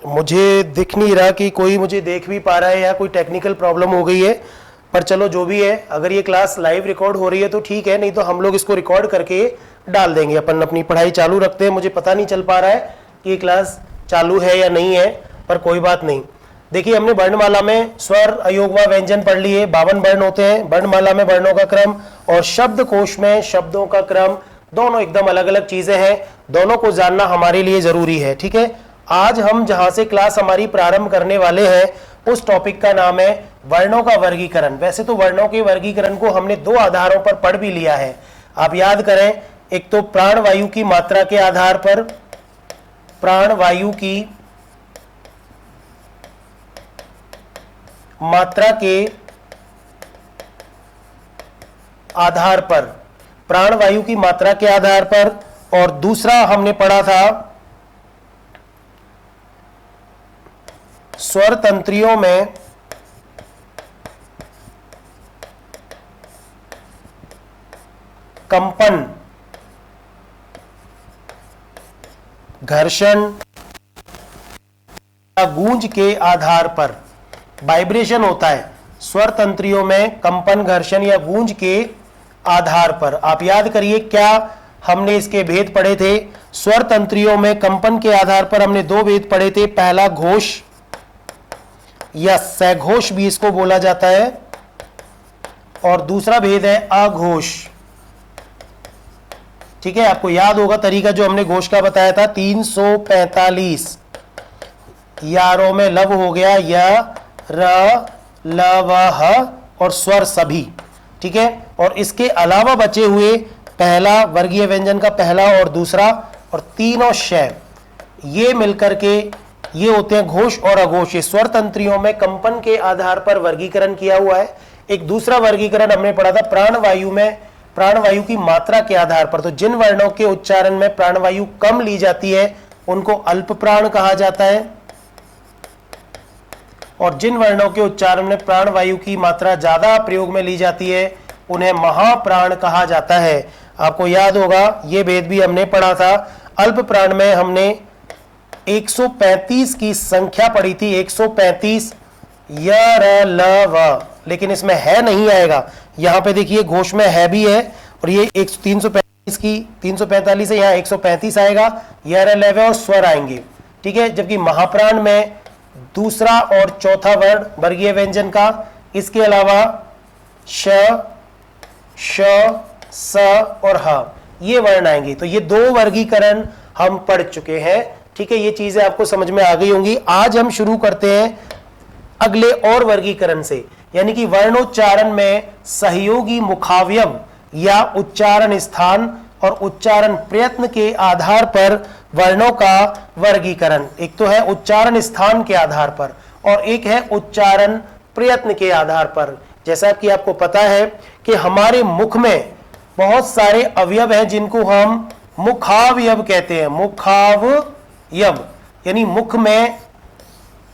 मुझे दिख नहीं रहा कि कोई मुझे देख भी पा रहा है या कोई टेक्निकल प्रॉब्लम हो गई है, पर चलो जो भी है, अगर ये क्लास लाइव रिकॉर्ड हो रही है तो ठीक है, नहीं तो हम लोग इसको रिकॉर्ड करके डाल देंगे। अपन अपनी पढ़ाई चालू रखते हैं। मुझे पता नहीं चल पा रहा है कि ये क्लास चालू है या नहीं है, पर कोई बात नहीं। देखिए, हमने वर्णमाला में स्वर, अयोग व व्यंजन पढ़ लिए। 52 वर्ण होते हैं वर्णमाला में, वर्णों का क्रम, और शब्दकोश में शब्दों का क्रम, दोनों एकदम अलग अलग चीजें हैं। दोनों को जानना हमारे लिए जरूरी है। ठीक है, आज हम जहां से क्लास हमारी प्रारंभ करने वाले हैं उस टॉपिक का नाम है वर्णों का वर्गीकरण। वैसे तो वर्णों के वर्गीकरण को हमने दो आधारों पर पढ़ भी लिया है, आप याद करें। एक तो प्राणवायु की मात्रा के आधार पर, प्राणवायु की मात्रा के आधार पर, प्राणवायु की मात्रा के आधार पर, और दूसरा हमने पढ़ा था स्वर तंत्रियों में कंपन, घर्षण या गूंज के आधार पर। वाइब्रेशन होता है स्वर तंत्रियों में कंपन, घर्षण या गूंज के आधार पर। आप याद करिए क्या हमने इसके भेद पढ़े थे। स्वर तंत्रियों में कंपन के आधार पर हमने दो भेद पढ़े थे। पहला घोष या सघोष भी इसको बोला जाता है, और दूसरा भेद है अघोष। ठीक है, आपको याद होगा तरीका जो हमने घोष का बताया था। 345 यारों में लब हो गया, य, र, ल, व, ह और स्वर सभी। ठीक है, और इसके अलावा बचे हुए पहला वर्गीय व्यंजन का पहला और दूसरा, और तीनों श, ये मिलकर के ये होते हैं घोष और अघोष। स्वर तंत्रियों में कंपन के आधार पर वर्गीकरण किया हुआ है। एक दूसरा वर्गीकरण हमने पढ़ा था प्राणवायु में, प्राणवायु की मात्रा के आधार पर। तो जिन वर्णों के उच्चारण में प्राणवायु कम ली जाती है उनको अल्प प्राण कहा जाता है, और जिन वर्णों के उच्चारण में प्राणवायु की मात्रा ज्यादा प्रयोग में ली जाती है उन्हें महाप्राण कहा जाता है। आपको याद होगा ये भेद भी हमने पढ़ा था। अल्प प्राण में हमने 135 की संख्या पढ़ी थी, 135 य, र, ल, व, लेकिन इसमें है नहीं आएगा। यहां पे देखिए घोष में है भी है, और ये 345 की 345 है, यहाँ 135 आएगा, य, र, ल, व और स्वर आएंगे। ठीक है, जबकि महाप्राण में दूसरा और चौथा वर्ण वर्गीय व्यंजन का, इसके अलावा श, श, स और ह, ये वर्ण आएंगे। तो ये दो वर्गीकरण हम पढ़ चुके हैं। ठीक है, ये चीजें आपको समझ में आ गई होंगी। आज हम शुरू करते हैं अगले और वर्गीकरण से, यानी कि वर्णोच्चारण में सहयोगी मुखावयव या उच्चारण स्थान और उच्चारण प्रयत्न के आधार पर वर्णों का वर्गीकरण। एक तो है उच्चारण स्थान के आधार पर और एक है उच्चारण प्रयत्न के आधार पर। जैसा कि आपको पता है कि हमारे मुख में बहुत सारे अवयव हैं जिनको हम मुखावयव कहते हैं। मुखावयव यानी मुख में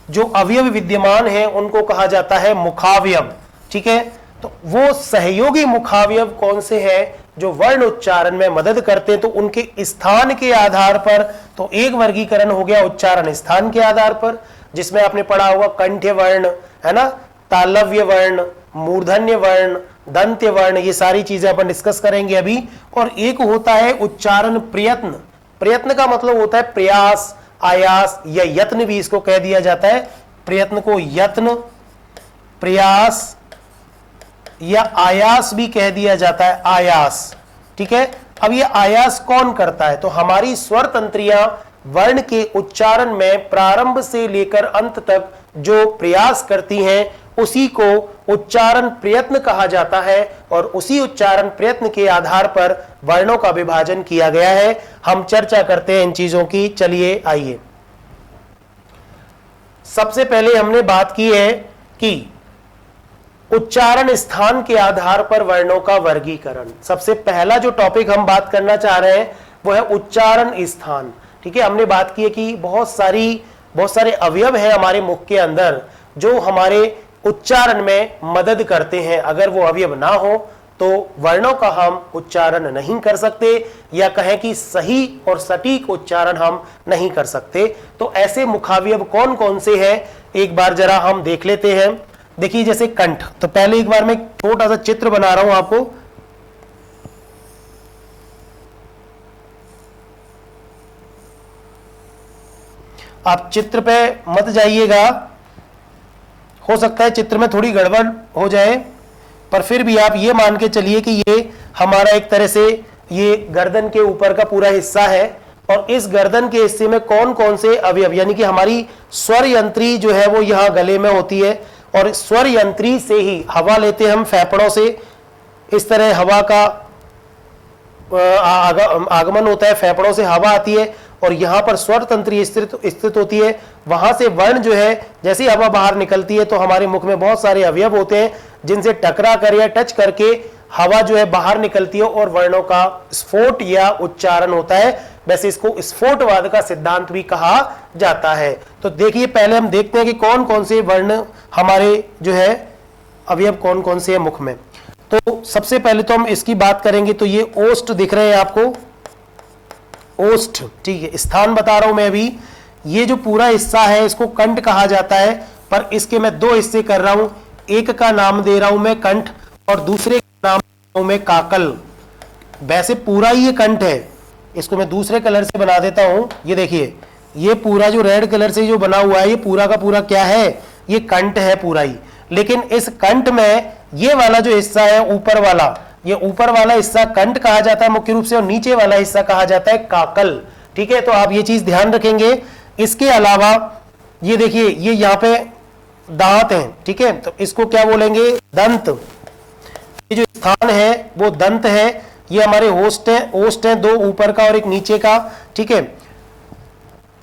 जो अवयव विद्यमान है उनको कहा जाता है मुखावयव। ठीक है, तो वो सहयोगी मुखावयव कौन से हैं जो वर्ण उच्चारण में मदद करते हैं, तो उनके स्थान के आधार पर। तो एक वर्गीकरण हो गया उच्चारण स्थान के आधार पर, जिसमें आपने पढ़ा होगा कंठ्य वर्ण, है ना, तालव्य वर्ण, मूर्धन्य वर्ण, दंत्य वर्ण, ये सारी चीजें अपन डिस्कस करेंगे अभी। और एक होता है उच्चारण प्रयत्न। प्रयत्न का मतलब होता है प्रयास, आयास या यत्न भी इसको कह दिया जाता है। प्रयत्न को यत्न, प्रयास या आयास भी कह दिया जाता है, आयास। ठीक है, अब ये आयास कौन करता है? तो हमारी स्वर तंत्रियां वर्ण के उच्चारण में प्रारंभ से लेकर अंत तक जो प्रयास करती हैं उसी को उच्चारण प्रयत्न कहा जाता है, और उसी उच्चारण प्रयत्न के आधार पर वर्णों का विभाजन किया गया है। हम चर्चा करते हैं इन चीजों की। चलिए आइए, सबसे पहले हमने बात की है कि उच्चारण स्थान के आधार पर वर्णों का वर्गीकरण। सबसे पहला जो टॉपिक हम बात करना चाह रहे हैं वो है उच्चारण स्थान। ठीक है, हमने बात की है कि बहुत सारे अवयव हैं हमारे मुख के अंदर जो हमारे उच्चारण में मदद करते हैं। अगर वो अवयव ना हो तो वर्णों का हम उच्चारण नहीं कर सकते, या कहें कि सही और सटीक उच्चारण हम नहीं कर सकते। तो ऐसे मुखावयव कौन कौन से हैं, एक बार जरा हम देख लेते हैं। देखिए जैसे कंठ, तो पहले एक बार मैं छोटा सा चित्र बना रहा हूं आपको। आप चित्र पे मत जाइएगा, हो सकता है चित्र में थोड़ी गड़बड़ हो जाए, पर फिर भी आप ये मान के चलिए कि ये हमारा एक तरह से ये गर्दन के ऊपर का पूरा हिस्सा है, और इस गर्दन के हिस्से में कौन कौन से अवयव, यानी कि हमारी स्वर यंत्री जो है वो यहाँ गले में होती है, और स्वर यंत्री से ही हवा लेते हैं हम फेफड़ों से, इस तरह हवा का आगमन होता है, फेफड़ों से हवा आती है और यहाँ पर स्वर तंत्री स्थित होती है। वहां से वर्ण जो है, जैसे ही हवा बाहर निकलती है तो हमारे मुख में बहुत सारे अवयव होते हैं जिनसे टकरा कर या टच करके हवा जो है बाहर निकलती है और वर्णों का स्फोट या उच्चारण होता है। वैसे इसको स्फोटवाद का सिद्धांत भी कहा जाता है। तो देखिए पहले हम देखते हैं कि कौन कौन से वर्ण हमारे जो है अवयव कौन कौन से हैं मुख में। तो सबसे पहले तो हम इसकी बात करेंगे, तो ये ओष्ठ दिख रहे हैं आपको, ओष्ठ, ठीक है, स्थान बता रहा हूं मैं अभी। ये जो पूरा हिस्सा है इसको कंठ कहा जाता है, पर इसके मैं दो हिस्से कर रहा हूं, एक का नाम दे रहा हूं मैं कंठ और दूसरे का नाम दे रहा हूं मैं काकल। वैसे पूरा ही ये कंठ है, इसको मैं दूसरे कलर से बना देता हूं। ये देखिए, ये पूरा जो रेड कलर से जो बना हुआ है ये पूरा का पूरा क्या है, ये कंठ है पूरा ही। लेकिन इस कंठ में ये वाला जो हिस्सा है ऊपर वाला, ये ऊपर वाला हिस्सा कंठ कहा जाता है मुख्य रूप से, और नीचे वाला हिस्सा कहा जाता है काकल। ठीक है, तो आप ये चीज ध्यान रखेंगे। इसके अलावा ये देखिए, ये यहाँ पे दांत हैं, ठीक है, तो इसको क्या बोलेंगे, दंत। ये जो स्थान है वो दंत है। ये हमारे ओष्ठ है, ओष्ठ है, दो ऊपर का और एक नीचे का, ठीक है।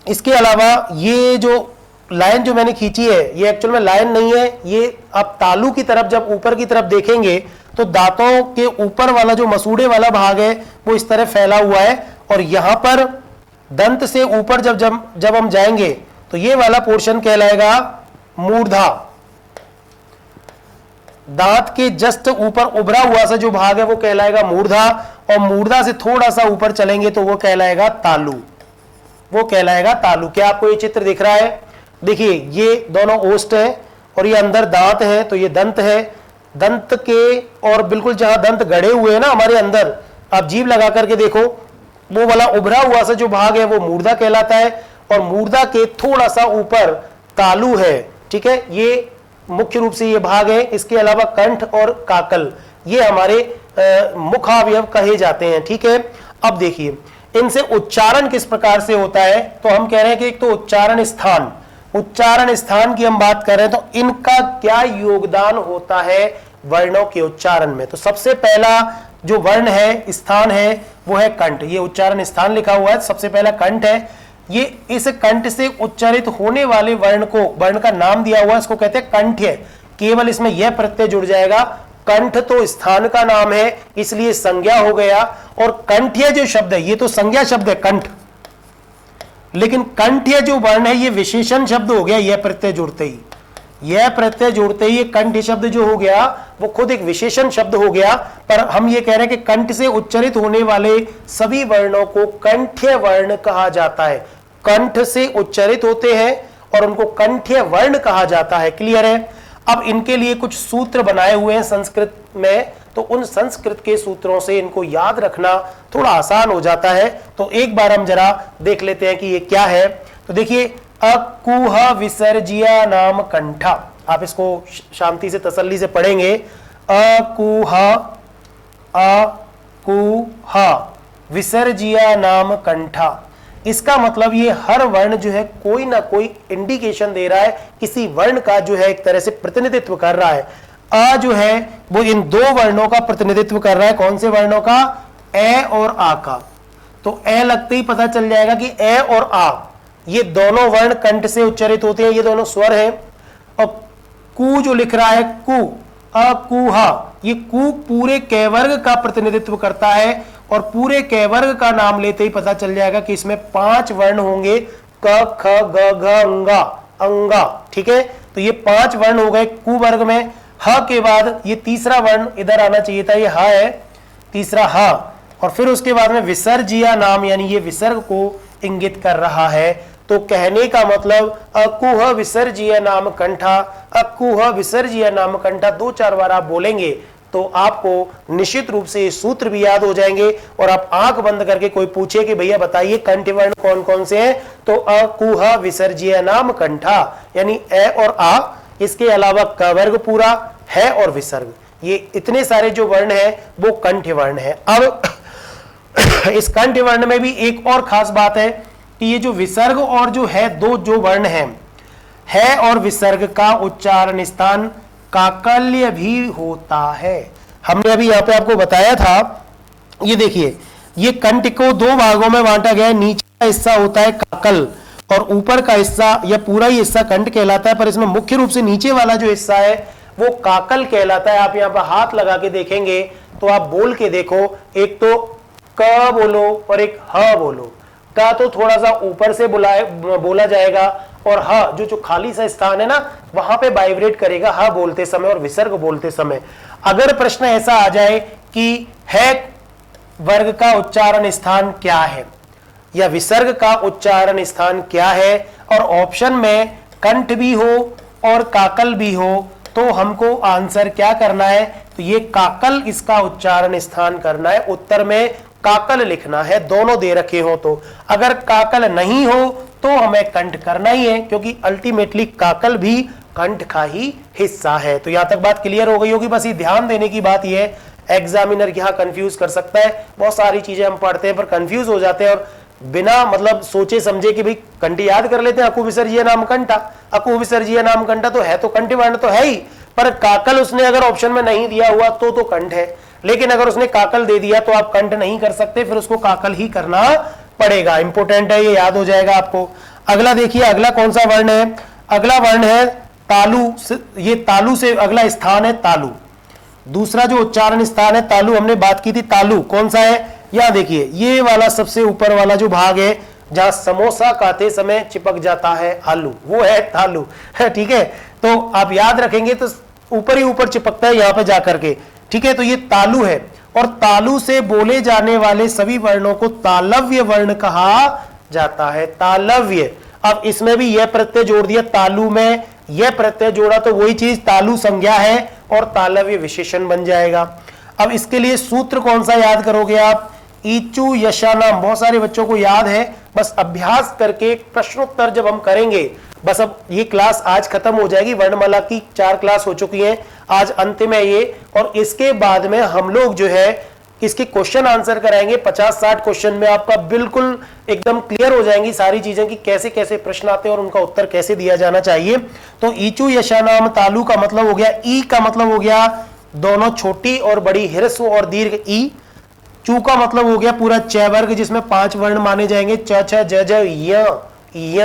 इसके अलावा ये जो लाइन जो मैंने खींची है ये एक्चुअल में लाइन नहीं है, ये आप तालू की तरफ जब ऊपर की तरफ देखेंगे तो दांतों के ऊपर वाला जो मसूड़े वाला भाग है वो इस तरह फैला हुआ है, और यहां पर दंत से ऊपर जब हम जाएंगे तो ये वाला पोर्शन कहलाएगा मूर्धा। दांत के जस्ट ऊपर उभरा हुआ सा जो भाग है वो कहलाएगा मूर्धा, और मूर्धा से थोड़ा सा ऊपर चलेंगे तो वो कहलाएगा तालू, वो कहलाएगा तालू। क्या आपको ये चित्र दिख रहा है? देखिए ये दोनों ओष्ठ है और ये अंदर दांत है, तो ये दंत है। दंत के और बिल्कुल जहां दंत गड़े हुए हैं ना हमारे अंदर, आप जीभ लगा करके देखो, वो वाला उभरा हुआ सा जो भाग है वो मूर्धा कहलाता है, और मूर्धा के थोड़ा सा ऊपर तालू है। ठीक है, ये मुख्य रूप से ये भाग है। इसके अलावा कंठ और काकल ये हमारे मुखावयव कहे जाते हैं। ठीक है, अब देखिए इनसे उच्चारण किस प्रकार से होता है, तो हम कह रहे हैं कि एक तो उच्चारण स्थान, उच्चारण स्थान की हम बात कर रहे हैं, तो इनका क्या योगदान होता है वर्णों के उच्चारण में। तो सबसे पहला जो वर्ण है, स्थान है, वो है कंठ। ये उच्चारण स्थान लिखा हुआ है, सबसे पहला कंठ है। ये इस कंठ से उच्चारित होने वाले वर्ण को, वर्ण का नाम दिया हुआ है, इसको कहते हैं कंठ्य। केवल इसमें यह प्रत्यय जुड़ जाएगा। कंठ तो स्थान का नाम है इसलिए संज्ञा हो गया, और कंठ्य जो शब्द है ये तो संज्ञा शब्द है कंठ, लेकिन कंठ्य जो वर्ण है ये विशेषण शब्द हो गया। यह प्रत्यय जुड़ते ही, यह प्रत्यय जुड़ते ही कंठ शब्द जो हो गया वो खुद एक विशेषण शब्द हो गया। पर हम ये कह रहे हैं कि कंठ से उच्चारित होने वाले सभी वर्णों को कंठ्य वर्ण कहा जाता है। कंठ से उच्चारित होते हैं और उनको कंठ्य वर्ण कहा जाता है। क्लियर है? अब इनके लिए कुछ सूत्र बनाए हुए हैं संस्कृत में, तो उन संस्कृत के सूत्रों से इनको याद रखना थोड़ा आसान हो जाता है। तो एक बार हम जरा देख लेते हैं कि ये क्या है। तो देखिए, अकुह विसर्जिया नाम कंठा, आप इसको शांति से तसल्ली से पढ़ेंगे। अकुह विसर्जिया नाम कंठा, इसका मतलब ये हर वर्ण जो है कोई ना कोई इंडिकेशन दे रहा है, किसी वर्ण का जो है एक तरह से प्रतिनिधित्व कर रहा है। अ जो है वो इन दो वर्णों का प्रतिनिधित्व कर रहा है। कौन से वर्णों का? ए और आ का। तो ए लगते ही पता चल जाएगा कि ए और आ ये दोनों वर्ण कंठ से उच्चारित होते हैं, ये दोनों स्वर हैं। और कु जो लिख रहा है, कु, अकुहा, ये कु पूरे कैवर्ग का प्रतिनिधित्व करता है, और पूरे कैवर्ग का नाम लेते ही पता चल जाएगा कि इसमें 5 वर्ण होंगे, क ख ग घ अंगा अंगा। ठीक है, तो ये 5 वर्ण हो गए कु वर्ग में। ह के बाद ये तीसरा वर्ण इधर आना चाहिए था, ये ह है, तीसरा ह, और फिर उसके बाद में विसर्जिया नाम, यानी ये विसर्ग को इंगित कर रहा है। तो कहने का मतलब अकुह विसर्जिया नाम कंठा, अकुह विसर्जिया नाम कंठा 2-4 बार आप बोलेंगे तो आपको निश्चित रूप से ये सूत्र भी याद हो जाएंगे। और आप आंख बंद करके कोई पूछे कि भैया बताइए कंठ वर्ण कौन कौन से हैं, तो अकुह विसर्जिया नाम कंठा, यानी ए और आ, इसके अलावा क वर्ग पूरा, है और विसर्ग, ये इतने सारे जो वर्ण है वो कंठ वर्ण है। अब इस कंठ वर्ण में भी एक और खास बात है कि ये जो विसर्ग और जो है दो जो वर्ण है और विसर्ग का उच्चारण स्थान काकल्य भी होता है। हमने अभी यहां पे आपको बताया था, ये देखिए ये कंठ को दो भागों में बांटा गया है, नीचे का हिस्सा होता है काकल और ऊपर का हिस्सा या पूरा ही हिस्सा कंठ कहलाता है, पर इसमें मुख्य रूप से नीचे वाला जो हिस्सा है वो काकल कहलाता है। आप यहाँ पर हाथ लगा के देखेंगे तो आप बोल के देखो, एक तो क बोलो और एक ह बोलो। का तो थोड़ा सा ऊपर से बोला जाएगा और ह जो खाली सा स्थान है ना वहां पे वाइब्रेट करेगा ह बोलते समय और विसर्ग बोलते समय। अगर प्रश्न ऐसा आ जाए कि है वर्ग का उच्चारण स्थान क्या है या विसर्ग का उच्चारण स्थान क्या है और ऑप्शन में कंठ भी हो और काकल भी हो, तो हमको आंसर क्या करना है, तो ये काकल इसका उच्चारण स्थान करना है, उत्तर में काकल लिखना है, दोनों दे रखे हो तो। अगर काकल नहीं हो तो हमें कंठ करना ही है, क्योंकि अल्टीमेटली काकल भी कंठ का ही हिस्सा है। तो यहां तक बात क्लियर हो गई होगी। बस ये ध्यान देने की बात ये है, एग्जामिनर यहाँ कंफ्यूज कर सकता है, बहुत सारी चीजें हम पढ़ते हैं पर कंफ्यूज हो जाते हैं और बिना मतलब सोचे समझे कि भाई कंठ याद कर लेते हैं, अकु विसर्जिया नाम कंठा, अकु विसर्जिया नाम कंठा तो है, तो कंठ वर्ण तो है ही, पर काकल उसने अगर ऑप्शन में नहीं दिया हुआ तो कंठ है, लेकिन अगर उसने काकल दे दिया तो आप कंठ नहीं कर सकते, फिर उसको काकल ही करना पड़ेगा। इंपोर्टेंट है, ये याद हो जाएगा आपको। अगला देखिए, अगला कौन सा वर्ण है, अगला वर्ण है तालु। ये तालु से अगला स्थान है तालु, दूसरा जो उच्चारण स्थान है तालु, हमने बात की थी तालु कौन सा है, यहां देखिए ये वाला सबसे ऊपर वाला जो भाग है जहां समोसा खाते समय चिपक जाता है आलू, वो है तालु है, ठीक है। तो आप याद रखेंगे तो ऊपर ही ऊपर चिपकता है यहां पे जाकर के, ठीक है। तो ये तालु है और तालु से बोले जाने वाले सभी वर्णों को तालव्य वर्ण कहा जाता है, तालव्य। अब इसमें भी यह प्रत्यय जोड़ दिया, तालु में यह प्रत्यय जोड़ा तो वही चीज तालु संज्ञा है और तालव्य विशेषण बन जाएगा। अब इसके लिए सूत्र कौन सा याद करोगे आप, ईचु यशानाम, बहुत सारे बच्चों को याद है, बस अभ्यास करके प्रश्नोत्तर जब हम करेंगे, बस अब ये क्लास आज खत्म हो जाएगी, वर्णमाला की 4 क्लास हो चुकी हैं, आज अंतिम है ये, और इसके बाद में हम लोग जो है इसके क्वेश्चन आंसर कराएंगे। 50-60 क्वेश्चन में आपका बिल्कुल एकदम क्लियर हो जाएंगी सारी चीजें कि कैसे कैसे प्रश्न आते हैं और उनका उत्तर कैसे दिया जाना चाहिए। तो ईचु यशानाम, तालु का मतलब हो गया, ई का मतलब हो गया दोनों छोटी और बड़ी ह्रस्व और दीर्घ ई, चू का मतलब हो गया पूरा चय वर्ग जिसमें 5 वर्ण माने जाएंगे, च छ ज ज य,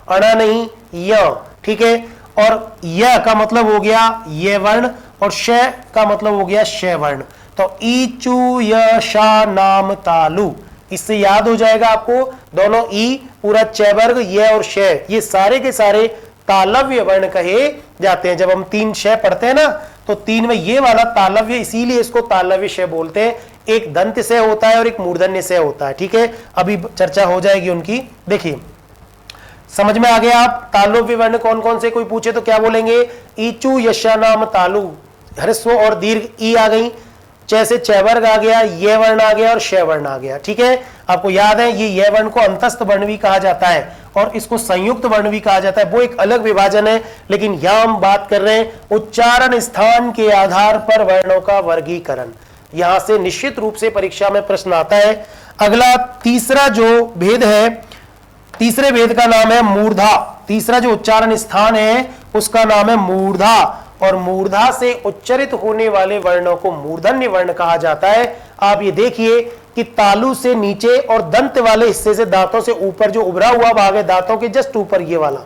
अणा नहीं य, ठीक है। और य का मतलब हो गया ये वर्ण और श का मतलब हो गया श वर्ण। तो ईचु य शा नाम तालु, इससे याद हो जाएगा आपको, दोनों ई पूरा चय वर्ग ये और श, ये सारे के सारे तालव्य वर्ण कहे जाते हैं। जब हम 3 श पढ़ते हैं ना तो 3 में ये वाला तालव्य, इसीलिए इसको तालव्य श बोलते हैं। एक दंत से होता है और एक मूर्धन्य से होता है, ठीक है। अभी चर्चा हो जाएगी उनकी। देखिए समझ में आ गया आप, तालव्य वर्ण कौन कौन से, कोई पूछे तो क्या बोलेंगे, ईचु यशानाम तालु, ह्रस्व और दीर्घ ई आ गई, च से च वर्ग आ गया, ये वर्ण आ गया और श वर्ण आ गया, ठीक है। आपको याद है ये वर्ण को अंतस्थ वर्ण भी कहा जाता है और इसको संयुक्त वर्ण भी कहा जाता है, वो एक अलग विभाजन है। लेकिन यहां हम बात कर रहे हैं उच्चारण स्थान के आधार पर वर्णों का वर्गीकरण, यहां से निश्चित रूप से परीक्षा में प्रश्न आता है। अगला तीसरा जो भेद है, तीसरे भेद का नाम है मूर्धा, तीसरा जो उच्चारण स्थान है उसका नाम है मूर्धा, और मूर्धा से उच्चरित होने वाले वर्णों को मूर्धन्य वर्ण कहा जाता है। आप ये देखिए कि तालु से नीचे और दंत वाले हिस्से से, दांतों से ऊपर जो उभरा हुआ भाग है, दांतों के जस्ट ऊपर ये वाला,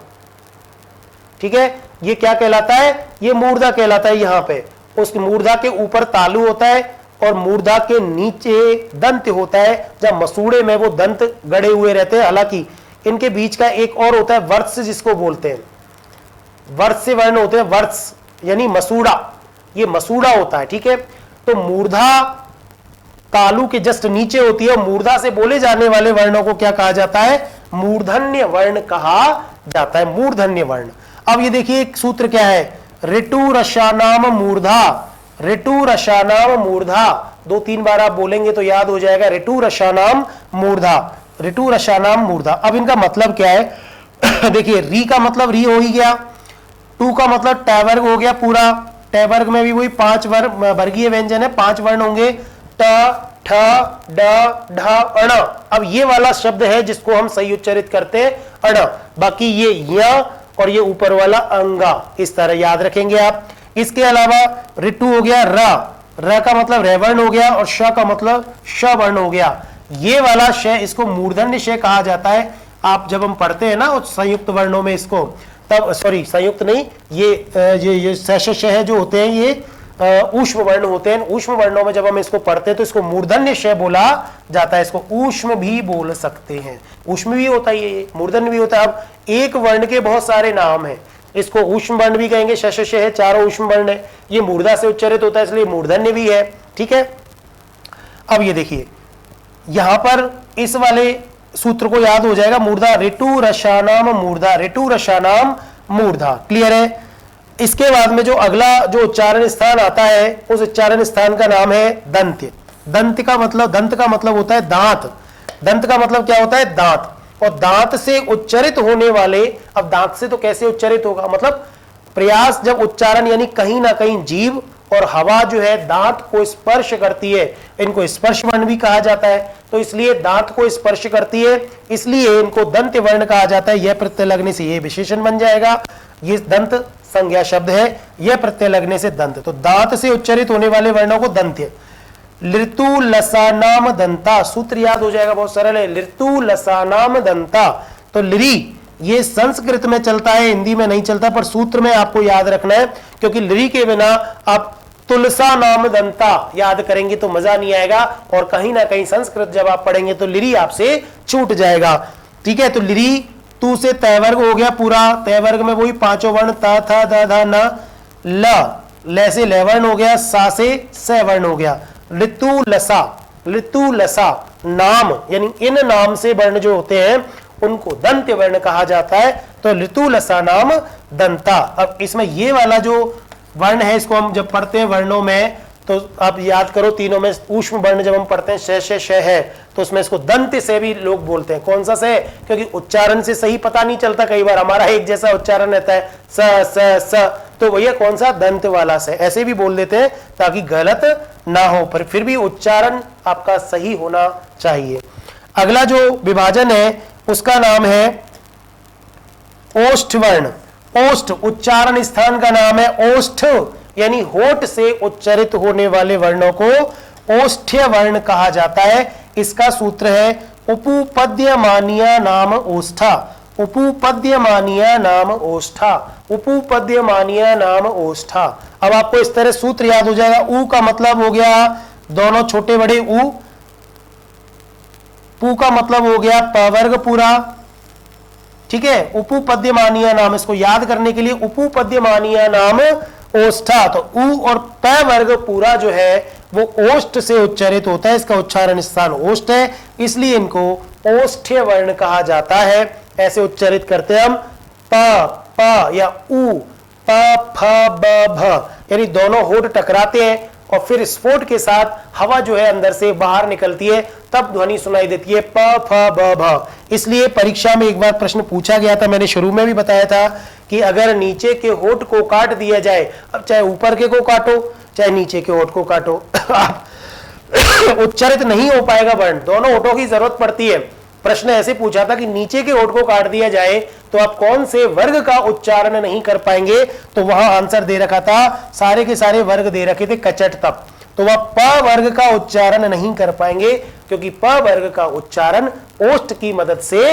ठीक है, ये क्या कहलाता है, ये मूर्धा कहलाता है। यहां पे उस मूर्धा के ऊपर तालु होता है और मूर्धा के नीचे दंत होता है, जब मसूड़े में वो दंत गड़े हुए रहते हैं। हालांकि इनके बीच का एक और होता है वर्ष, जिसको बोलते हैं वर्ष से वर्ण होते हैं, वर्ष यानी मसूड़ा, ये मसूड़ा होता है, ठीक है। तो मूर्धा तालु के जस्ट नीचे होती है, मूर्धा से बोले जाने वाले वर्णों को क्या कहा जाता है? मूर्धन्य वर्ण कहा जाता है, मूर्धन्य वर्ण। अब ये देखिए एक सूत्र क्या है, ऋतु रसानाम मूर्धा, ऋतु रसानाम मूर्धा, 2-3 बार आप बोलेंगे तो याद हो जाएगा, ऋतु रसानाम मूर्धा, ऋतु रसानाम मूर्धा। अब इनका मतलब क्या है देखिए, री का मतलब री हो ही गया, टू का मतलब टैवर्ग हो गया पूरा, टैवर्ग में भी वही 5 वर्गीय व्यंजन है, 5 वर्ण होंगे, ट ठ ड ढ अण। अब ये वाला शब्द है जिसको हम सही उच्चारित करते हैं अण, बाकी ये य और ये ऊपर वाला अंगा, इस तरह याद रखेंगे आप। इसके अलावा ऋतु हो गया र का मतलब रेवर्ण हो गया और श का मतलब श वर्ण हो गया। ये वाला श, इसको मूर्धन्य श कहा जाता है। आप जब हम पढ़ते हैं ना संयुक्त वर्णों में इसको, तब सॉरी संयुक्त नहीं, ये श है जो होते हैं ये ऊष्म वर्ण होते हैं। ऊष्म वर्णों में जब हम इसको पढ़ते हैं तो इसको मूर्धन्य श बोला जाता है, इसको ऊष्म भी बोल सकते हैं, ऊष्म भी होता है ये, मूर्धन्य भी होता है। अब एक वर्ण के बहुत सारे नाम हैं, इसको ऊष्म वर्ण भी कहेंगे, श है, चारों ऊष्म वर्ण है, ये मूर्धा से उच्चारित होता है इसलिए मूर्धन्य भी है, ठीक है। अब ये देखिए यहां पर इस वाले सूत्र को याद हो जाएगा, मूर्धा, ऋतु रसानाम मूर्धा, ऋतु रसानाम मूर्धा, क्लियर है। इसके बाद में जो अगला जो उच्चारण स्थान आता है, उस उच्चारण स्थान का नाम है दंत्य। दंत का मतलब होता है दांत, दंत का मतलब क्या होता है? दांत। और दांत से उच्चारित होने वाले, अब दांत से तो कैसे उच्चारित होगा, मतलब प्रयास, जब उच्चारण यानी कहीं ना कहीं जीभ और हवा जो है दांत को स्पर्श करती है, इनको स्पर्श वर्ण भी कहा जाता है। तो इसलिए दांत को स्पर्श करती है, इसलिए इनको दंत वर्ण कहा जाता है। यह प्रत्यय लगने से यह विशेषण बन जाएगा, ये दंत संज्ञा शब्द है, यह प्रत्यय लगने से दंत। तो दांत से उच्चारित होने वाले वर्णों को दंत्य। ऋतु लसानाम दंता, सूत्र याद हो जाएगा, बहुत सरल है, ऋतु लसानाम दंता। तो लिरी ये संस्कृत में चलता है, हिंदी में नहीं चलता, पर सूत्र में आपको याद रखना है, क्योंकि लिरी के बिना आप तुलसा नाम दंता याद करेंगे तो मजा नहीं आएगा, और कहीं ना कहीं संस्कृत जब आप पढ़ेंगे तो लिरी आपसे छूट जाएगा, ठीक है। तो लिरी, तू से तैवर्ग हो गया पूरा, तैवर्ग में वही 5 वर्ण, ता था दा धा न, ल से लेवर्ण हो गया, सा से सवर्ण हो गया। ऋतु लसा, ऋतु लसा नाम, यानी इन नाम से वर्ण जो होते हैं उनको दंत्य वर्ण कहा जाता है। तो ऋतु लसा नाम दंता। अब इसमें ये वाला जो वर्ण है, इसको हम जब पढ़ते हैं वर्णों में, तो आप याद करो तीनों में ऊष्म वर्ण जब हम पढ़ते हैं, श है, तो उसमें इसको दंत से भी लोग बोलते हैं। कौन सा से? क्योंकि उच्चारण से सही पता नहीं चलता, कई बार हमारा एक जैसा उच्चारण रहता है, स, तो भैया कौन सा? दंत वाला से, ऐसे भी बोल देते हैं ताकि गलत ना हो, पर फिर भी उच्चारण आपका सही होना चाहिए। अगला जो विभाजन है उसका नाम है ओष्ठ वर्ण। ओष्ठ उच्चारण स्थान का नाम है ओष्ठ, यानी होठ से उच्चारित होने वाले वर्णों को ओष्ठ्य वर्ण कहा जाता है। इसका सूत्र है उपपद्यमानिया नाम ओष्ठा, उपपद्यमानिया नाम ओष्ठा, उपपद्यमानिया नाम ओष्ठा। अब आपको इस तरह सूत्र याद हो जाएगा। ऊ का मतलब हो गया दोनों छोटे बड़े ऊ, पू का मतलब हो गया पवर्ग पूरा, ठीक है। उपपद्यमानिया नाम, इसको याद करने के लिए उपपद्यमानिया नाम ओष्ठा, तो ऊ और प वर्ग पूरा जो है वो ओष्ठ से उच्चारित होता है, इसका उच्चारण स्थान ओष्ठ है, इसलिए इनको ओष्ठ्य वर्ण कहा जाता है। ऐसे उच्चारित करते हैं हम प प या ऊ, प फ ब भ, यानी दोनों होठ टकराते हैं और फिर स्फोट के साथ हवा जो है अंदर से बाहर निकलती है, तब ध्वनि सुनाई देती है प फ ब भ। इसलिए परीक्षा में एक बार प्रश्न पूछा गया था, मैंने शुरू में भी बताया था कि अगर नीचे के होठ को काट दिया जाए, अब चाहे ऊपर के को काटो चाहे नीचे के होठ को काटो, उच्चारित नहीं हो पाएगा वर्ण, दोनों होठों की जरूरत पड़ती है। प्रश्न ऐसे पूछा था कि नीचे के होठ को काट दिया जाए तो आप कौन से वर्ग का उच्चारण नहीं कर पाएंगे, तो वहां आंसर दे रखा था, सारे के सारे वर्ग दे रखे थे कचट तक, तो वह प वर्ग का उच्चारण नहीं कर पाएंगे, क्योंकि प वर्ग का उच्चारण ओष्ठ की मदद से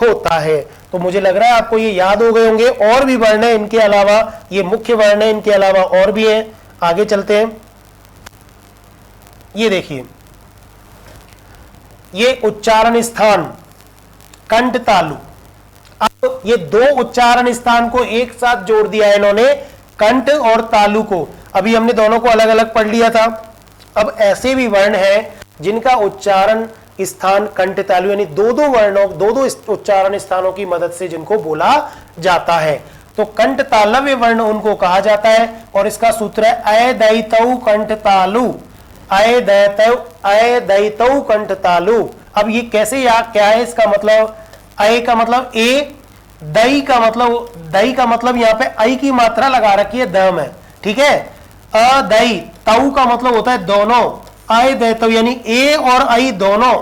होता है। तो मुझे लग रहा है आपको ये याद हो गए होंगे। और भी वर्ण है इनके अलावा, ये मुख्य वर्ण है, इनके अलावा और भी है। आगे चलते हैं, ये देखिए, ये उच्चारण स्थान कंठ तालु। अब ये दो उच्चारण स्थान को एक साथ जोड़ दिया है इन्होंने, कंठ और तालु को। अभी हमने दोनों को अलग अलग पढ़ लिया था। अब ऐसे भी वर्ण हैं जिनका उच्चारण स्थान कंठ तालु यानी दो दो उच्चारण स्थानों की मदद से जिनको बोला जाता है, तो कंठ तालव्य वर्ण उनको कहा जाता है। और इसका सूत्र है अय दैतौ कंठ तालु, अय दैतौ कंठ तालु। अब ये कैसे क्या है इसका मतलब, अय का मतलब ए, दई का मतलब यहाँ पे आई की मात्रा लगा रखी है, द में, ठीक है। अदई, तऊ का मतलब होता है दोनों, अय दैतौ यानी ए और आई दोनों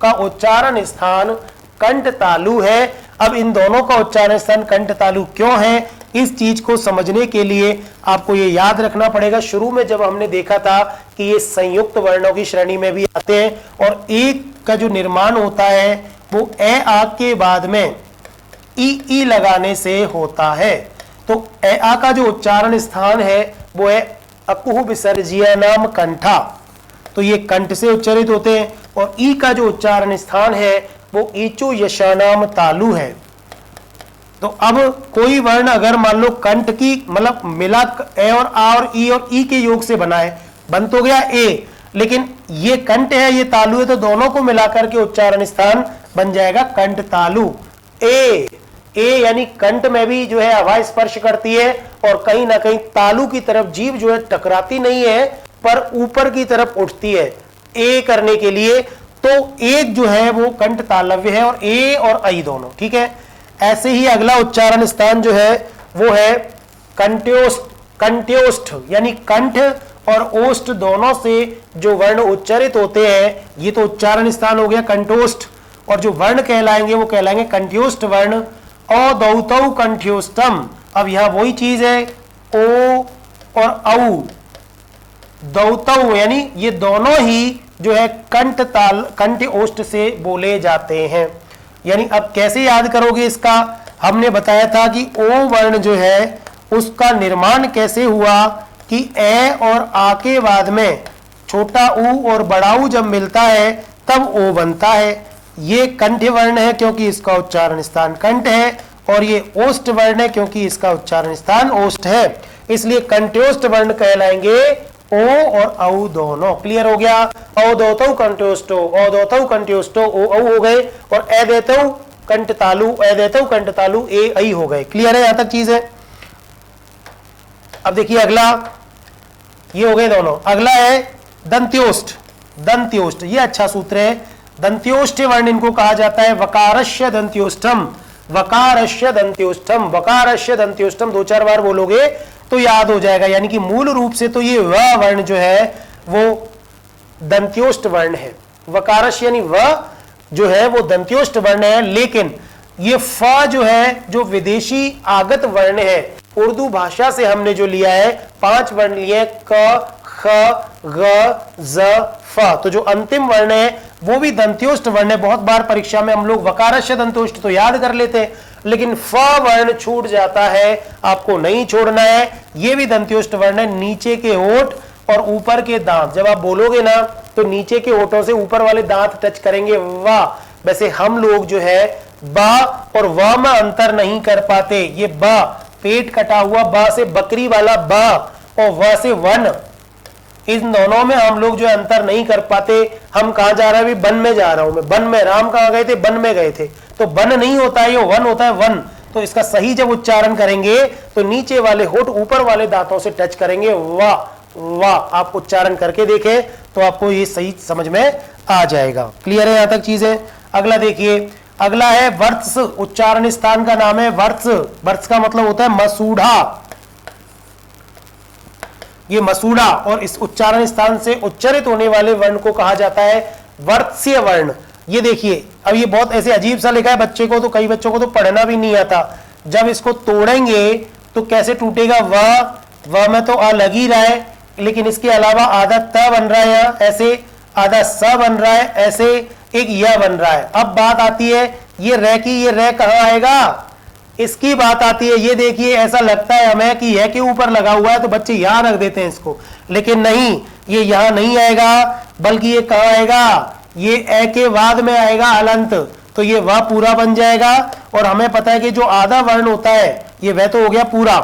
का उच्चारण स्थान कंठ तालु है। अब इन दोनों का उच्चारण स्थान कंठ तालु क्यों है, इस चीज को समझने के लिए आपको ये याद रखना पड़ेगा। शुरू में जब हमने देखा था कि ये संयुक्त वर्णों की श्रेणी में भी आते हैं और एक का जो निर्माण होता है वो ए आ के बाद में ई लगाने से होता है। तो ए आ का जो उच्चारण स्थान है वो है अकुह विसर्जयानाम कंठा, तो ये कंठ से उच्चारित होते हैं। और ई का जो उच्चारण स्थान है वो ईचो यशानाम तालु है। तो अब कोई वर्ण अगर मान लो कंठ की मतलब मिला ए और आ और ई के योग से बना है, बन तो गया ए, लेकिन ये कंठ है ये तालु है, तो दोनों को मिलाकर के उच्चारण स्थान बन जाएगा कंठ तालु। ए यानी कंठ में भी जो है हवा स्पर्श करती है और कहीं ना कहीं तालु की तरफ जीभ जो है टकराती नहीं है पर ऊपर की तरफ उठती है ए करने के लिए, तो एक जो है वो कंठ तालव्य है और ए और आई दोनों, ठीक है। ऐसे ही अगला उच्चारण स्थान जो है वो है कंठ्योष्ठ यानी कंठ और ओष्ठ दोनों से जो वर्ण उच्चारित होते हैं, ये तो उच्चारण स्थान हो गया कंठोष्ठ, और जो वर्ण कहलाएंगे वो कहलाएंगे कंठ्योष्ठ वर्ण। औदौतौ कंठ्योष्टम, अब यहां वही चीज है ओ और औ, दौतौ यानी ये दोनों ही जो है कंठ ओष्ठ से बोले जाते हैं। यानी अब कैसे याद करोगे इसका, हमने बताया था कि ओ वर्ण जो है उसका निर्माण कैसे हुआ कि ए और आ के बाद में छोटा ऊ और बड़ा ऊ जब मिलता है तब ओ बनता है। ये कंठ वर्ण है क्योंकि इसका उच्चारण स्थान कंठ है, और ये ओष्ठ वर्ण है क्योंकि इसका उच्चारण स्थान ओष्ठ है, इसलिए कंठ्योष्ठ वर्ण कहलाएंगे ओ और औ दोनों। क्लियर हो गया। औदौतौ कंठ्योष्टो, औदौतौ कंठ्योष्टो ओ औ हो गए, और एदैतौ कंठ तालु, एदैतौ कंठ तालु ए ऐ हो गए। क्लियर है, यहां तक चीज है। अब देखिए अगला, ये हो गए दोनों। अगला है दंत्योष्ठ। दंत्योष्ठ ये अच्छा सूत्र है। दंत्योष्ठ वर्ण इनको कहा जाता है वकारस्य दंत्योष्ठम, वकारस्य दंत्योष्ठम, वकारस्य दंत्योष्ठम। दो चार बार बोलोगे तो याद हो जाएगा। यानी कि मूल रूप से तो ये व वर्ण जो है वो दंत्योष्ठ वर्ण है। वकारस्य यानी व जो है वो दंत्योष्ठ वर्ण है, लेकिन ये फ जो है जो विदेशी आगत वर्ण है, उर्दू भाषा से हमने जो लिया है 5 वर्ण लिए क ख ग ज फ, तो जो अंतिम वर्ण है वो भी दंत्योष्ठ वर्ण है। बहुत बार परीक्षा में हम लोग वकारस्य दंत्योष्ठ तो याद कर लेते हैं, लेकिन फ वर्ण छूट जाता है, आपको नहीं छोड़ना है। ये भी दंत्योष्ठ वर्ण है। नीचे के होठ और ऊपर के दांत, जब आप बोलोगे ना तो नीचे के होठों से ऊपर वाले दांत टच करेंगे वाह। वैसे हम लोग जो है बा और व में अंतर नहीं कर पाते। ये बा पेट कटा हुआ बा से बकरी वाला बा और व से वन, इन दोनों में हम लोग जो अंतर नहीं कर पाते। हम कहा जा रहे हैं, बन में जा रहा हूं मैं, बन में। राम कहां गए थे, बन में गए थे, तो बन नहीं होता है, ये वन होता है वन। तो इसका सही जब उच्चारण करेंगे तो नीचे वाले होठ ऊपर वाले दांतों से टच करेंगे वाह वाह। आप उच्चारण करके देखें तो आपको ये सही समझ में आ जाएगा। क्लियर है, यहां तक चीजें। अगला देखिए, अगला है वर्त्स। उच्चारण स्थान का नाम है वर्त्स। वर्त्स का मतलब होता है मसूढ़ा। ये मसूड़ा, और इस उच्चारण स्थान से उच्चारित होने वाले वर्ण को कहा जाता है वर्त्स्य वर्ण। ये देखिए, अब ये बहुत ऐसे अजीब सा लिखा है बच्चे को, तो कई बच्चों को तो पढ़ना भी नहीं आता। जब इसको तोड़ेंगे तो कैसे टूटेगा, व में तो आ लग ही रहा है, लेकिन इसके अलावा आधा त बन रहा है यहाँ ऐसे, आधा स बन रहा है ऐसे, एक य बन रहा है। अब बात आती है ये रह की, ये रह कहाँ आएगा, इसकी बात आती है। ये देखिए, ऐसा लगता है हमें कि यह के ऊपर लगा हुआ है तो बच्चे यहां रख देते हैं इसको, लेकिन नहीं, ये यहां नहीं आएगा, बल्कि ये कहां आएगा, ये ए के बाद में आएगा अलंत, तो ये वह पूरा बन जाएगा। और हमें पता है कि जो आधा वर्ण होता है ये वह तो हो गया पूरा,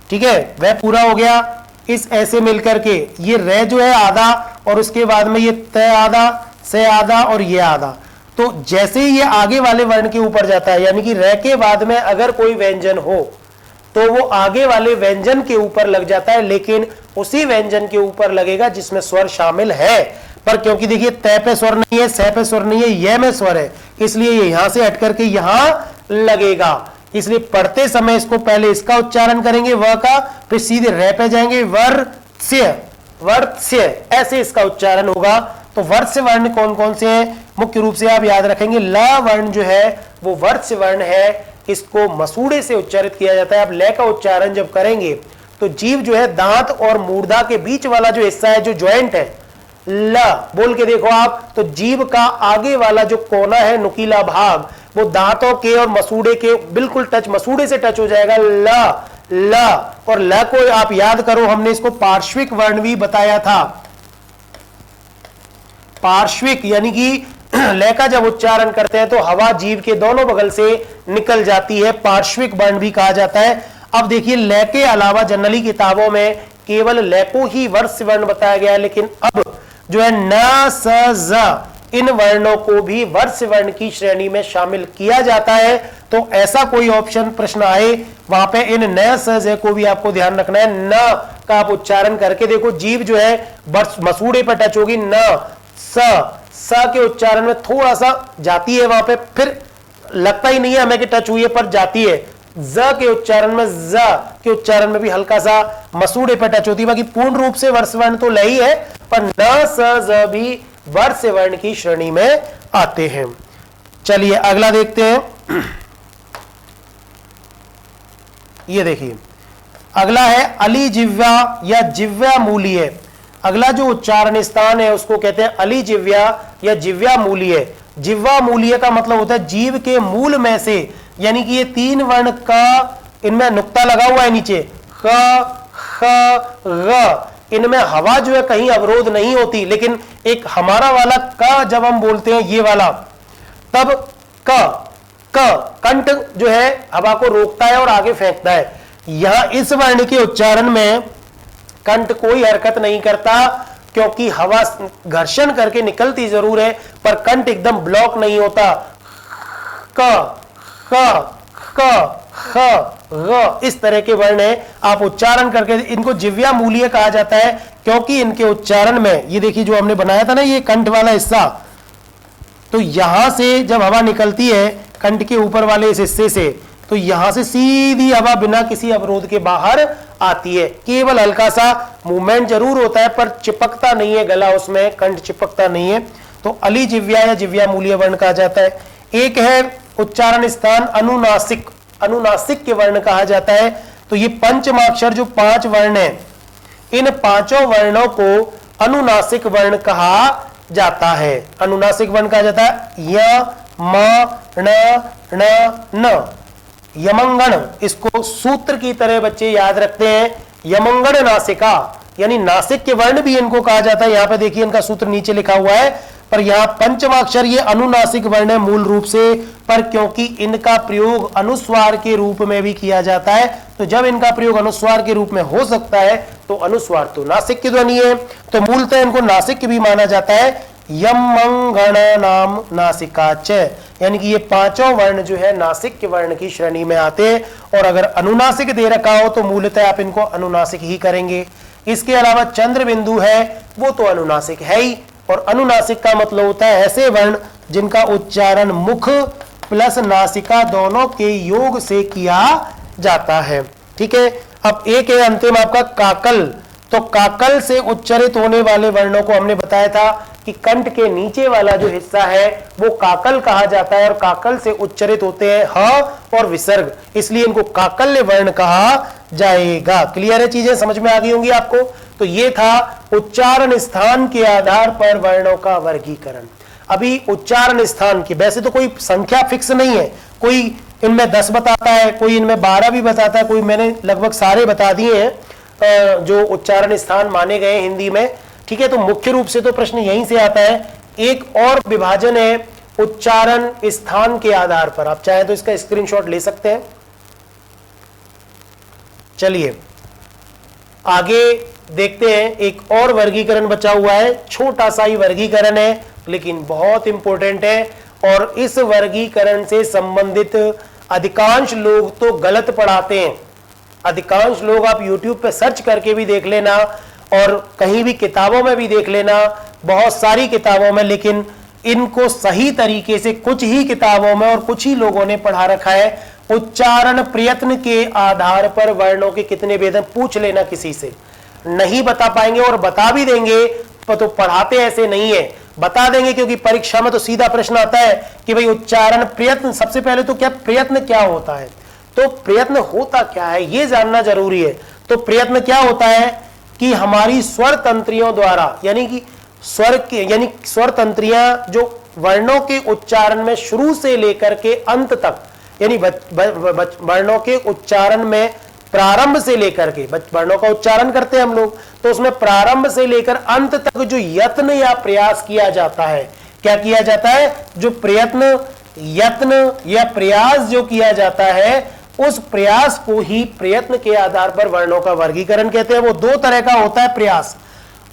ठीक है, वह पूरा हो गया। इस ऐसे मिलकर के ये रे जो है आधा, और उसके बाद में ये त आधा, से आधा और ये आधा। तो जैसे ही ये आगे वाले वर्ण के ऊपर जाता है, यानी कि रे के बाद में अगर कोई व्यंजन हो तो वो आगे वाले व्यंजन के ऊपर लग जाता है, लेकिन उसी व्यंजन के ऊपर लगेगा जिसमें स्वर शामिल है। पर क्योंकि देखिए तय पे स्वर नहीं है, सह पे स्वर नहीं है, यह में स्वर है, इसलिए ये यहां से हट करके यहां लगेगा। इसलिए पढ़ते समय इसको पहले इसका उच्चारण करेंगे व का, फिर सीधे रे पे जाएंगे वर्त्स्य, वर्त्स्य, ऐसे इसका उच्चारण होगा। तो वर्त्स्य वर्ण कौन कौन से हैं? मुख्य रूप से आप याद रखेंगे ल वर्ण जो है वो वर्त्स्य वर्ण है, इसको मसूड़े से उच्चारित किया जाता है। आप ल का उच्चारण जब करेंगे तो जीभ जो है दांत और मूर्धा के बीच वाला जो हिस्सा है, जो ज्वाइंट है, ल बोल के देखो आप, तो जीभ का आगे वाला जो कोना है, नुकीला भाग, वो दांतों के और मसूड़े के बिल्कुल टच, मसूड़े से टच हो जाएगा। ल और ल को आप याद करो, हमने इसको पार्श्विक वर्ण भी बताया था। पार्श्विक यानी कि ल का जब उच्चारण करते हैं तो हवा जीभ के दोनों बगल से निकल जाती है, पार्श्विक वर्ण भी कहा जाता है। अब देखिए ल के अलावा जनरली किताबों में केवल ल को ही वर्त्स्य वर्ण बताया गया है, लेकिन अब जो है न स ज इन वर्णों को भी वर्त्स्य वर्ण की श्रेणी में शामिल किया जाता है। तो ऐसा कोई ऑप्शन प्रश्न आए वहां पे इन न स ज को भी आपको ध्यान रखना है। न का आप उच्चारण करके देखो, जीभ जो है मसूड़े पर टच होगी, न स के उच्चारण में थोड़ा सा जाती है, वहां पे फिर लगता ही नहीं है हमें कि टच हुई है, पर जाती है। ज के उच्चारण में, ज के उच्चारण में भी हल्का सा मसूड़े पर टच होती है। बाकी पूर्ण रूप से वर्त्स्य वर्ण तो लही है, पर न स ज भी वर्त्स्य वर्ण की श्रेणी में आते हैं। चलिए अगला देखते हैं। ये देखिए अगला है अली जिह्वा या जिह्वा मूलीय। अगला जो उच्चारण स्थान है उसको कहते हैं अली जिह्वा या जिह्वा मूलीय। जिह्वा मूलीय का मतलब होता है जीभ के मूल में से, यानी कि ये तीन वर्ण का, इनमें नुक्ता लगा हुआ है नीचे, ख, ख, ग, इनमें हवा जो है कहीं अवरोध नहीं होती, लेकिन एक हमारा वाला क जब हम बोलते हैं ये वाला, तब कंठ जो है हवा को रोकता है और आगे फेंकता है। यहां इस वर्ण के उच्चारण में कंठ कोई हरकत नहीं करता, क्योंकि हवा घर्षण करके निकलती जरूर है, पर कंठ एकदम ब्लॉक नहीं होता। क, ख, ख, ख, ग, इस तरह के वर्ण है, आप उच्चारण करके इनको जिह्वा मूलीय कहा जाता है, क्योंकि इनके उच्चारण में, ये देखिए जो हमने बनाया था ना ये कंठ वाला हिस्सा, तो यहां से जब हवा निकलती है कंठ के ऊपर वाले इस हिस्से से, तो यहां से सीधी हवा बिना किसी अवरोध के बाहर आती है। केवल हल्का सा मूवमेंट जरूर होता है, पर चिपकता नहीं है गला, उसमें कंठ चिपकता नहीं है। तो अली जिह्वा या जिह्वा मूलीय वर्ण कहा जाता है। एक है उच्चारण स्थान अनुनासिक, अनुनासिक के वर्ण कहा जाता है। तो ये पंचमाक्षर जो 5 वर्ण है, इन पांचों वर्णों को अनुनासिक वर्ण कहा जाता है। अनुनासिक वर्ण कहा जाता है य, म, ण, न। यमंगण, इसको सूत्र की तरह बच्चे याद रखते हैं, यमंगण नासिका, यानी नासिक के वर्ण भी इनको कहा जाता है। यहां पे देखिए इनका सूत्र नीचे लिखा हुआ है, पर यहां पंचमाक्षर ये अनुनासिक वर्ण है मूल रूप से, पर क्योंकि इनका प्रयोग अनुस्वार के रूप में भी किया जाता है, तो जब इनका प्रयोग अनुस्वार के रूप में हो सकता है तो अनुस्वार तो नासिक की ध्वनि है, तो मूलतः इनको नासिक भी माना जाता है। यमंगण नाम नासिकाच, यानी कि ये पांचों वर्ण जो है नासिक के वर्ण की श्रेणी में आते हैं, और अगर अनुनासिक दे रखा हो तो मूलतः आप इनको अनुनासिक ही करेंगे। इसके अलावा चंद्र बिंदु है वो तो अनुनासिक है ही, और अनुनासिक का मतलब होता है ऐसे वर्ण जिनका उच्चारण मुख प्लस नासिका दोनों के योग से किया जाता है। ठीक है, अब एक है अंतिम आपका काकल। तो काकल से उच्चारित होने वाले वर्णों को हमने बताया था कि कंठ के नीचे वाला जो हिस्सा है वो काकल कहा जाता है, और काकल से उच्चारित होते हैं ह और विसर्ग, इसलिए इनको काकल्य वर्ण कहा जाएगा। क्लियर है, चीजें समझ में आ गई होंगी आपको। तो ये था उच्चारण स्थान के आधार पर वर्णों का वर्गीकरण। अभी उच्चारण स्थान की वैसे तो कोई संख्या फिक्स नहीं है, कोई इनमें 10 बताता है, कोई इनमें 12 भी बताता है, कोई मैंने लगभग सारे बता दिए हैं जो उच्चारण स्थान माने गए हिंदी में। ठीक है, तो मुख्य रूप से तो प्रश्न यहीं से आता है। एक और विभाजन है उच्चारण स्थान के आधार पर, आप चाहे तो इसका स्क्रीनशॉट ले सकते हैं। चलिए आगे देखते हैं, एक और वर्गीकरण बचा हुआ है, छोटा सा ही वर्गीकरण है लेकिन बहुत इंपॉर्टेंट है, और इस वर्गीकरण से संबंधित अधिकांश लोग तो गलत पढ़ाते हैं। अधिकांश लोग, आप YouTube पे सर्च करके भी देख लेना और कहीं भी किताबों में भी देख लेना, बहुत सारी किताबों में, लेकिन इनको सही तरीके से कुछ ही किताबों में और कुछ ही लोगों ने पढ़ा रखा है। उच्चारण प्रयत्न के आधार पर वर्णों के कितने भेद हैं, पूछ लेना किसी से, नहीं बता पाएंगे, और बता भी देंगे तो पढ़ाते ऐसे नहीं है, बता देंगे, क्योंकि परीक्षा में तो सीधा प्रश्न आता है कि भाई उच्चारण प्रयत्न, सबसे पहले तो क्या प्रयत्न क्या होता है, तो प्रयत्न होता क्या है ये जानना जरूरी है। तो प्रयत्न क्या होता है कि हमारी स्वर तंत्रियों द्वारा, यानी कि स्वर तंत्रियां जो वर्णों के उच्चारण में शुरू से लेकर के अंत तक, यानी वर्णों के उच्चारण में प्रारंभ से लेकर के, वर्णों का उच्चारण करते हैं हम लोग, तो उसमें प्रारंभ से लेकर अंत तक जो यत्न या प्रयास किया जाता है, क्या किया जाता है, जो प्रयत्न, यत्न या प्रयास जो किया जाता है, उस प्रयास को ही प्रयत्न के आधार पर वर्णों का वर्गीकरण कहते हैं। वो दो तरह का होता है प्रयास,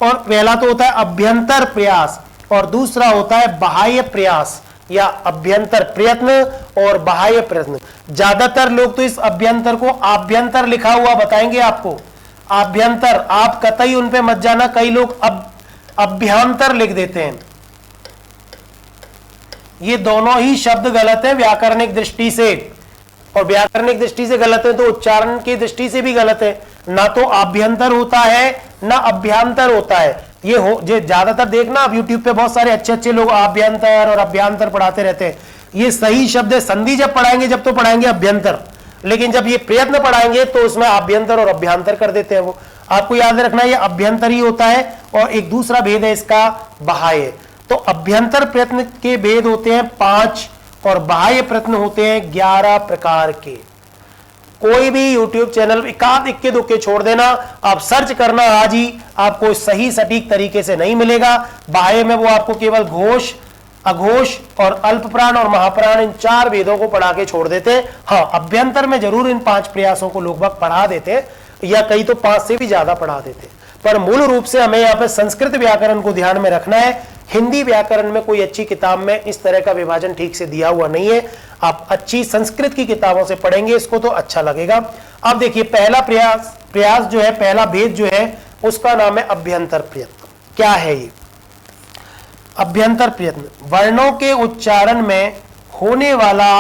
और पहला तो होता है अभ्यंतर प्रयास और दूसरा होता है बाह्य प्रयास या अभ्यंतर प्रयत्न और बाह्य प्रयत्न। ज्यादातर लोग तो इस अभ्यंतर को आभ्यंतर लिखा हुआ बताएंगे आपको, आभ्यंतर, आप कतई उन पे मत जाना, कई लोग अभ्यंतर लिख देते हैं। ये दोनों ही शब्द गलत है व्याकरणिक दृष्टि से, और व्याकरणिक दृष्टि से गलत है तो उच्चारण की दृष्टि से भी गलत है। ना तो आभ्यंतर होता है ना अभ्यंतर होता है। ये ज्यादातर देखना आप YouTube पे बहुत सारे अच्छे अच्छे लोग आभ्यंतर और अभ्यंतर पढ़ाते रहते हैं। ये सही शब्द है, संधि जब पढ़ाएंगे जब तो पढ़ाएंगे अभ्यंतर, लेकिन जब ये प्रयत्न पढ़ाएंगे तो उसमें आभ्यंतर और अभ्यंतर कर देते हैं। वो आपको याद रखना, ये अभ्यंतर ही होता है, और एक दूसरा भेद है इसका बाह्य। तो अभ्यंतर प्रयत्न के भेद होते हैं 5 और बाह्य प्रयत्न होते हैं 11 प्रकार के। कोई भी YouTube चैनल एकाध इक्के दुक्के छोड़ देना, आप सर्च करना आज ही, आपको सही सटीक तरीके से नहीं मिलेगा। बाह्य में वो आपको केवल घोष, अघोष और अल्पप्राण और महाप्राण, इन 4 भेदों को पढ़ा के छोड़ देते हैं। हाँ, अभ्यंतर में जरूर इन 5 प्रयासों को लोग पढ़ा देते हैं, या कई तो 5 से भी ज्यादा पढ़ा देते हैं, पर मूल रूप से हमें यहाँ पे संस्कृत व्याकरण को ध्यान में रखना है। हिंदी व्याकरण में कोई अच्छी किताब में इस तरह का विभाजन ठीक से दिया हुआ नहीं है। आप अच्छी संस्कृत की किताबों से पढ़ेंगे इसको तो अच्छा लगेगा। अब देखिए, पहला प्रयास जो है, पहला भेद जो है, उसका नाम है अभ्यंतर प्रयत्न। क्या है ये अभ्यंतर प्रयत्न? वर्णों के उच्चारण में होने वाला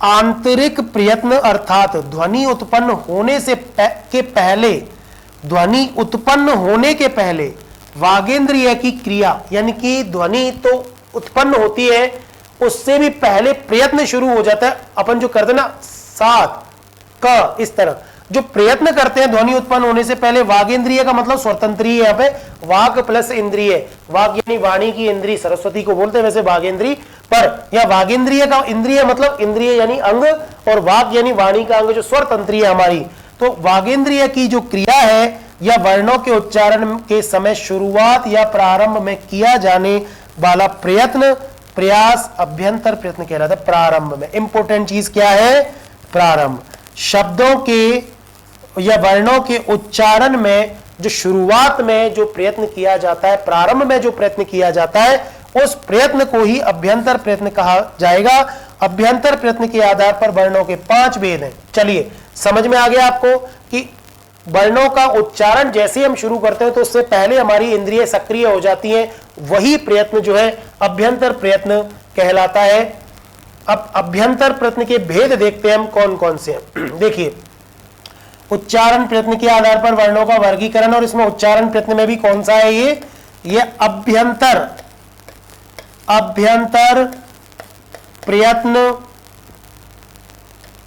आंतरिक प्रयत्न, अर्थात ध्वनि उत्पन्न होने से के पहले, ध्वनि उत्पन्न होने के पहले वागेंद्रिय की क्रिया, यानी कि ध्वनि तो उत्पन्न होती है, उससे भी पहले प्रयत्न शुरू हो जाता है। अपन जो करते हैं ना, सात का, इस तरह जो प्रयत्न करते हैं ध्वनि उत्पन्न होने से पहले, वागेंद्रिय का मतलब स्वतंत्रीय, यहाँ पे वाग प्लस इंद्रिय, वाग यानी वाणी की इंद्रिय, सरस्वती को बोलते हैं वैसे वागेंद्री, पर यह वागेंद्रिय का इंद्रिय मतलब इंद्रिय यानी अंग, और वाग यानी वाणी का अंग जो स्वर तंत्रिय हमारी। तो वागेंद्रिय की जो क्रिया है या वर्णों के उच्चारण के समय शुरुआत या प्रारंभ में किया जाने वाला प्रयत्न, प्रयास अभ्यंतर प्रयत्न कहलाता है। प्रारंभ में इंपॉर्टेंट चीज क्या है? प्रारंभ। शब्दों के या वर्णों के उच्चारण में जो शुरुआत में जो प्रयत्न किया जाता है, प्रारंभ में जो प्रयत्न किया जाता है, उस प्रयत्न को ही अभ्यंतर प्रयत्न कहा जाएगा। अभ्यंतर प्रयत्न के आधार पर वर्णों के 5 भेद हैं। चलिए, समझ में आ गया आपको कि वर्णों का उच्चारण जैसे हम शुरू करते हैं तो उससे पहले हमारी इंद्रिय सक्रिय हो जाती हैं, वही प्रयत्न जो है अभ्यंतर प्रयत्न कहलाता है। अब अभ्यंतर प्रयत्न के भेद देखते हैं हम कौन कौन से हैं। देखिए, उच्चारण प्रयत्न के आधार पर वर्णों का वर्गीकरण, और इसमें उच्चारण प्रयत्न में भी कौन सा है ये अभ्यंतर प्रयत्न